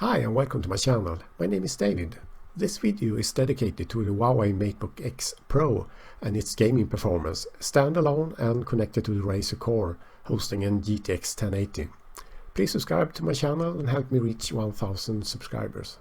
Hi and welcome to my channel. My name is David. This video is dedicated to the Huawei Matebook X Pro and its gaming performance, standalone and connected to the Razer Core, hosting an GTX 1080. Please subscribe to my channel and help me reach 1000 subscribers.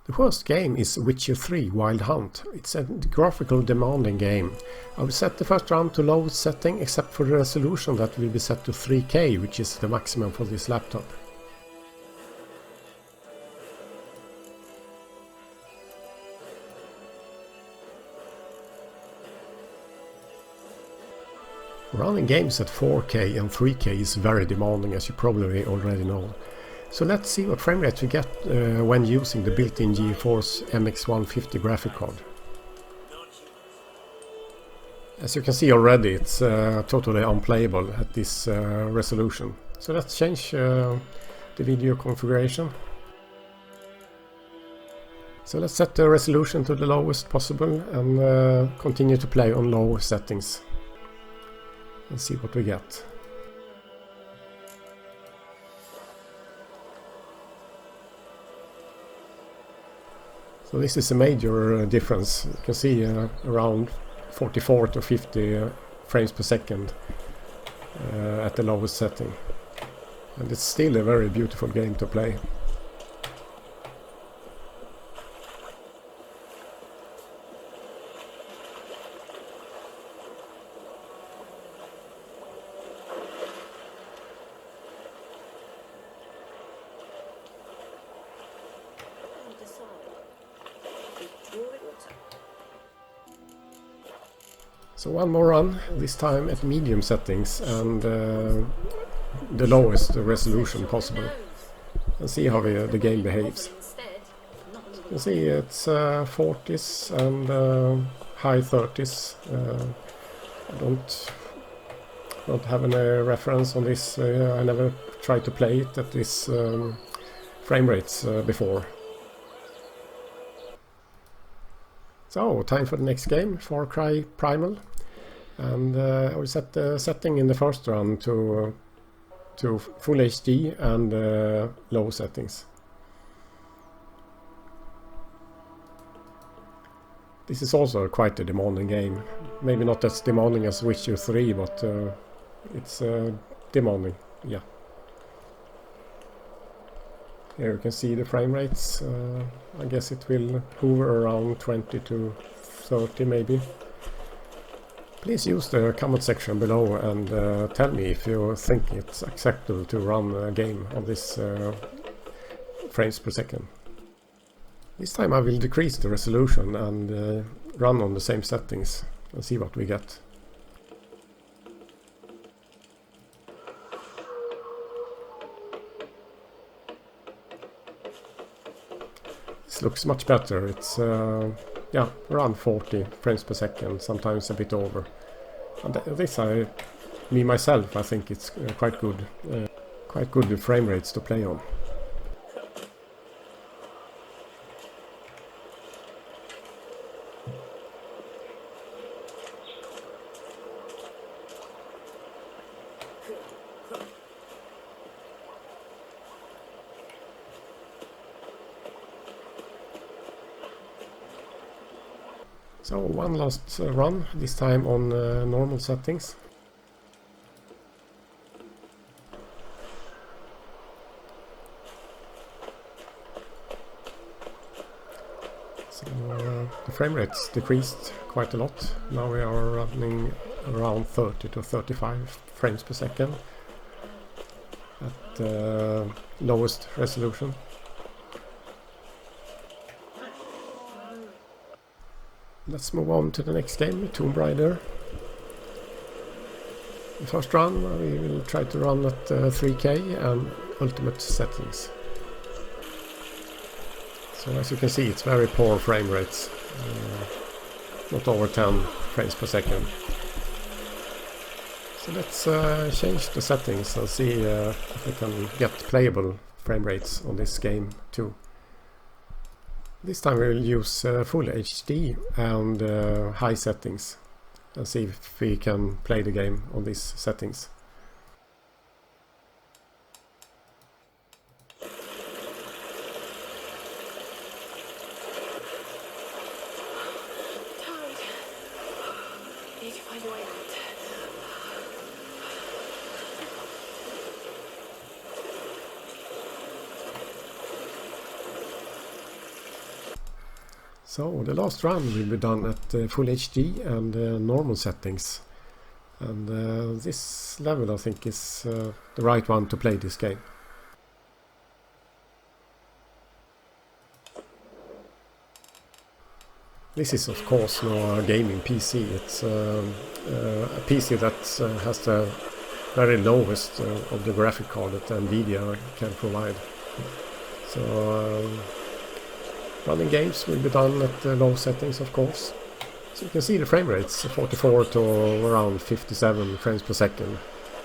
The first game is Witcher 3 Wild Hunt. It's a graphical demanding game. I will set the first run to lowest setting except for the resolution that will be set to 3K, which is the maximum for this laptop. Running games at 4K and 3K is very demanding, as you probably already know. So let's see what frame rate we get when using the built-in GeForce MX150 graphic card. As you can see already, it's totally unplayable at this resolution. So let's change the video configuration. So let's set the resolution to the lowest possible and continue to play on low settings. And see what we get. So this is a major difference. You can see around 44 to 50 frames per second at the lowest setting. And it's still a very beautiful game to play. So one more run, this time at medium settings and the lowest resolution possible, and see how the game behaves. You can see it's 40s and high 30s. I don't have any reference on this. I never tried to play it at this frame rates before. So, time for the next game, Far Cry Primal. And I will set the setting in the first run to full HD and low settings. This is also quite a demanding game. Maybe not as demanding as Witcher 3, but it's demanding, yeah. Here you can see the frame rates. I guess it will hover around 20 to 30 maybe. Please use the comment section below and tell me if you think it's acceptable to run a game on this frames per second. This time I will decrease the resolution and run on the same settings and see what we get. This looks much better. It's yeah, around 40 frames per second, sometimes a bit over. And this, me myself, I think it's quite good frame rates to play on. So one last run, this time on normal settings. So the frame rate's decreased quite a lot. Now we are running around 30 to 35 frames per second at the lowest resolution. Let's move on to the next game, Tomb Raider. The first run we will try to run at 3K and ultimate settings. So as you can see, it's very poor frame rates, not over 10 frames per second. So let's change the settings and see if we can get playable frame rates on this game too. This time we will use full HD and high settings. and see if we can play the game on these settings. So the last run will be done at full HD and normal settings, and this level I think is the right one to play this game. This is of course no gaming PC, it's a PC that has the very lowest of the graphic card that NVIDIA can provide. So running games will be done at low settings, of course. So you can see the frame rates 44 to around 57 frames per second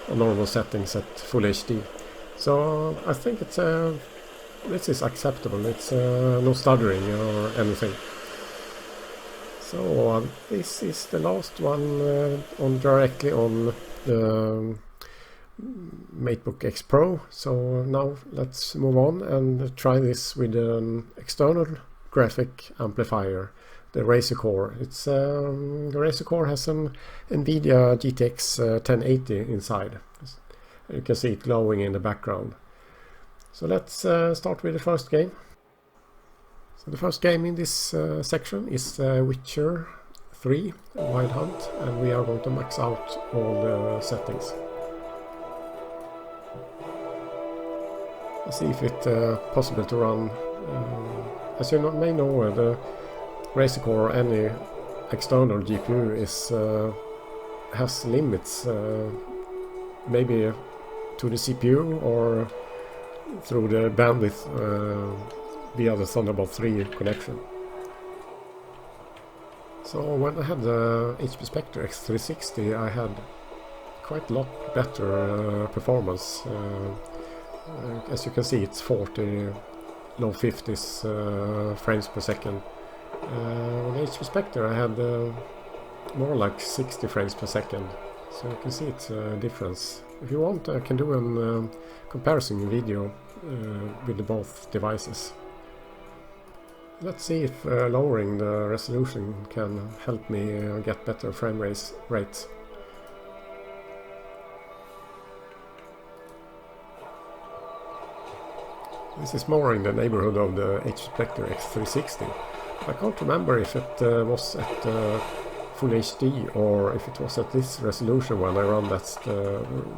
on normal settings at full HD. So I think it's this is acceptable. It's no stuttering or anything. So this is the last one directly on the Matebook X Pro. So now let's move on and try this with an external graphic amplifier, the Razer Core. It's the Razer Core has an NVIDIA GTX 1080 inside. You can see it glowing in the background. So let's start with the first game. So the first game in this section is Witcher 3 Wild Hunt, and we are going to max out all the settings. Let's see if it's possible to run. As you may know, the Razer Core or any external GPU is has limits, maybe to the CPU or through the bandwidth via the Thunderbolt 3 connection. So when I had the HP Spectre X360, I had quite a lot better performance. As you can see, it's 40, low 50s frames per second. On the HP Spectre I had more like 60 frames per second. So you can see it's a difference. If you want, I can do a comparison video with both devices. Let's see if lowering the resolution can help me get better frame rates. This is more in the neighborhood of the HP Spectre X360. I can't remember if it was at Full HD or if it was at this resolution when I ran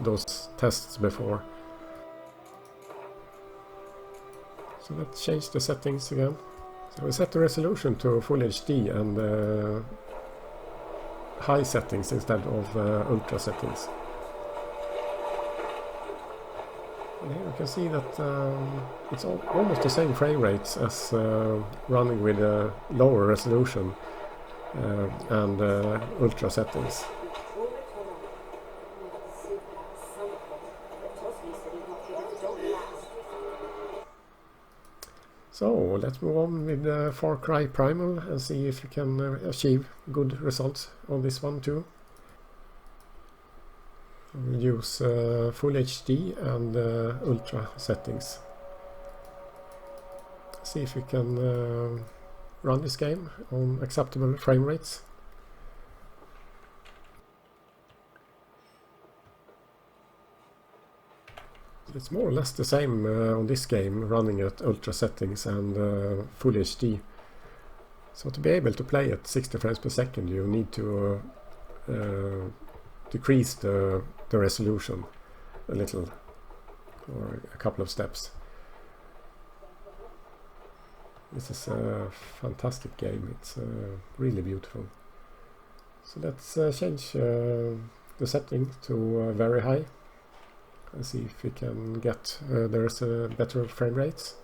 those tests before. So let's change the settings again. So we set the resolution to Full HD and high settings instead of ultra settings. And here you can see that it's almost the same frame rates as running with a lower resolution and ultra settings. So let's move on with Far Cry Primal and see if you can achieve good results on this one too. We'll use Full HD and Ultra settings. See if we can run this game on acceptable frame rates. It's more or less the same on this game, running at Ultra settings and Full HD. So to be able to play at 60 frames per second, you need to decrease the resolution a little, or a couple of steps. This is a fantastic game. It's really beautiful. So let's change the setting to very high and see if we can get there's better frame rates.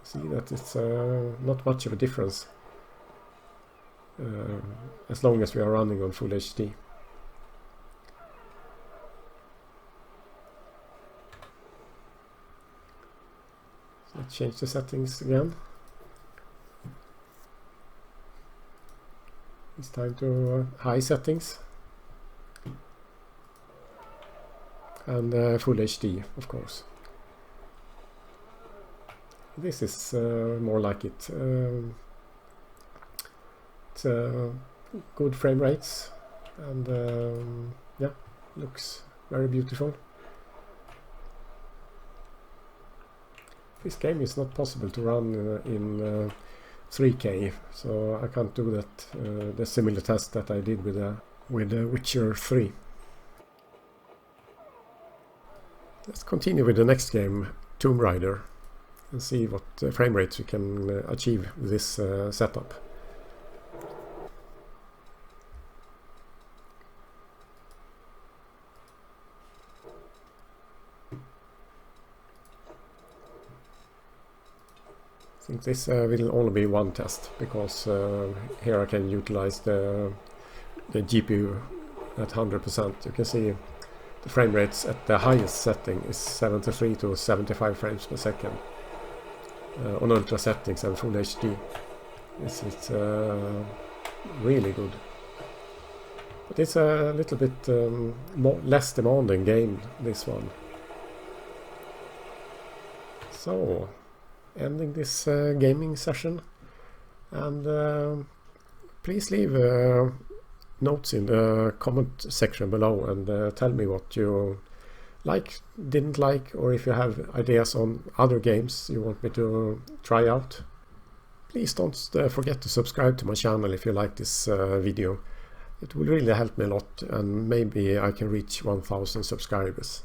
See that it's not much of a difference as long as we are running on Full HD. So let's change the settings again. It's time to high settings. And full HD, of course. This is more like it. It's good frame rates, and yeah, looks very beautiful. This game is not possible to run in 3K, so I can't do that. The similar test that I did with Witcher 3. Let's continue with the next game, Tomb Raider, and see what frame rates we can achieve with this setup. I think this will only be one test, because here I can utilize the GPU at 100%. You can see the frame rates at the highest setting is 73 to 75 frames per second. On ultra settings and full HD. This is really good. But it's a little bit less demanding game, this one. So, ending this gaming session. And please leave notes in the comment section below and tell me what you like, didn't like, or if you have ideas on other games you want me to try out. Please don't forget to subscribe to my channel if you like this video. It will really help me a lot, and maybe I can reach 1000 subscribers.